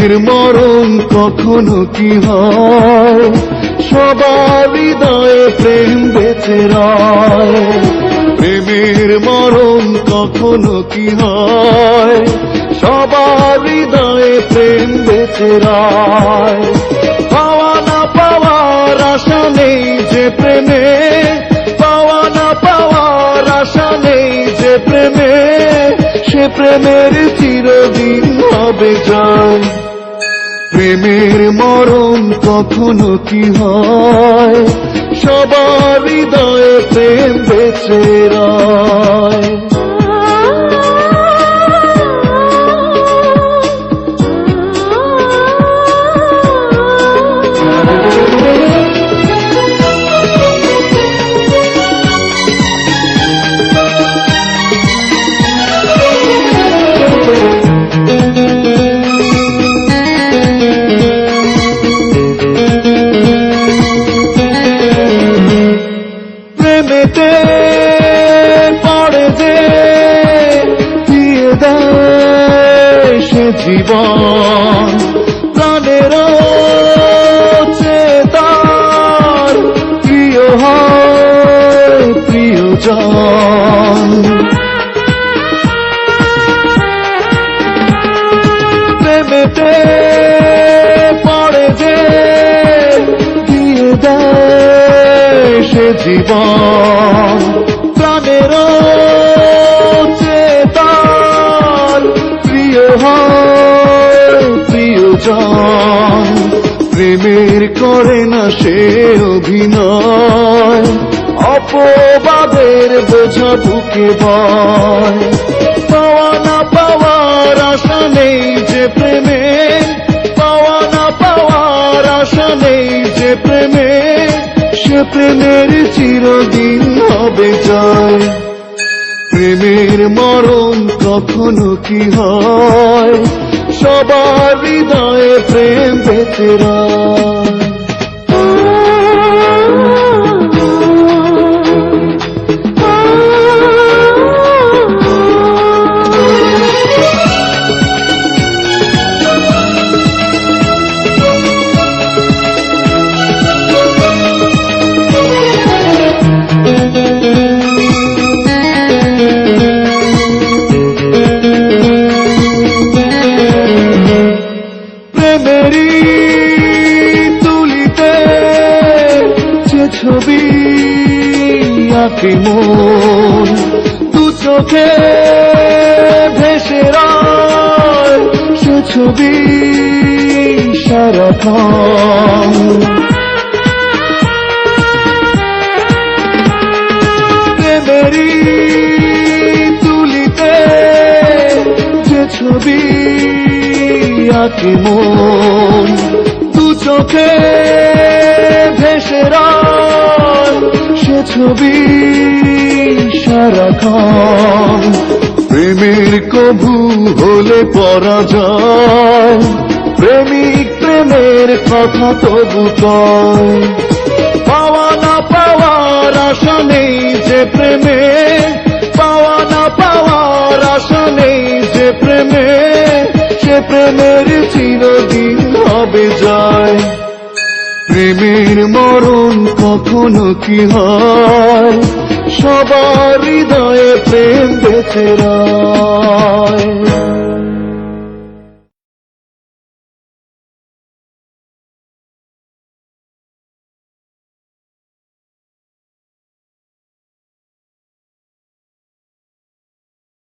প্রেমের মরণ কখনো কি হয়, সবার হৃদয়ে প্রেম বেঁচে রয়। প্রেমের মরণ কখনো কি হয়, সবার হৃদয়ে প্রেম বেঁচে রয়। পাওয়া না পাওয়ার আশা নেই যে প্রেমে, পাওয়া না পাওয়ার আশা নেই যে প্রেমে, সে প্রেমের চিরদিন হবে জয়। প্রেমের মরণ কখনো কি হয়, সবার হৃদয়ে প্রেম বেঁচে রয়। প্রেমেতে পড়ে যে দিয়ে দেয় সে জীবন, প্রাণের চেতার প্রিয় হয় প্রিয়জন। প্রেমেতে পড়ে যে দিয়ে দেয় সে জীবন, প্রাণের চেতার প্রিয় হয় প্রিয়জন। প্রেমের করে না সে অভিনয়, অপবাদের বোঝা বুকে বয়। পাওয়া না পাওয়ার আশা নেই যে প্রেমে, পাওয়া না পাওয়ার আশা নেই যে প্রেমে, সে প্রেমের চিরদিন হবে জয়। প্রেমের মরণ কখনো কি হয়, সবার হৃদয়ে প্রেম বেঁচে রয়। প্রেমেরই তুলিতে যে ছবি আঁকে মন, দু চোখে ভেসে রয় সে ছবি সারাক্ষণ। প্রেমেরই তুলিতে যে ছবি আঁকে মন, দু চোখে ভেসে রয় সে ছবি সারাক্ষণ। প্রেমের কভু হলে পরাজয়, প্রেমিক প্রেমের কথা তবু কয়। পাওয়া না পাওয়ার আশা নেই যে প্রেমে, পাওয়া না পাওয়ার আশা নেই যে প্রেমে, সে প্রেমের চিরদিন হবে জয়। প্রেমের মরণ কখনো কি হয়, সবার হৃদয়ে প্রেম বেঁচে রয়।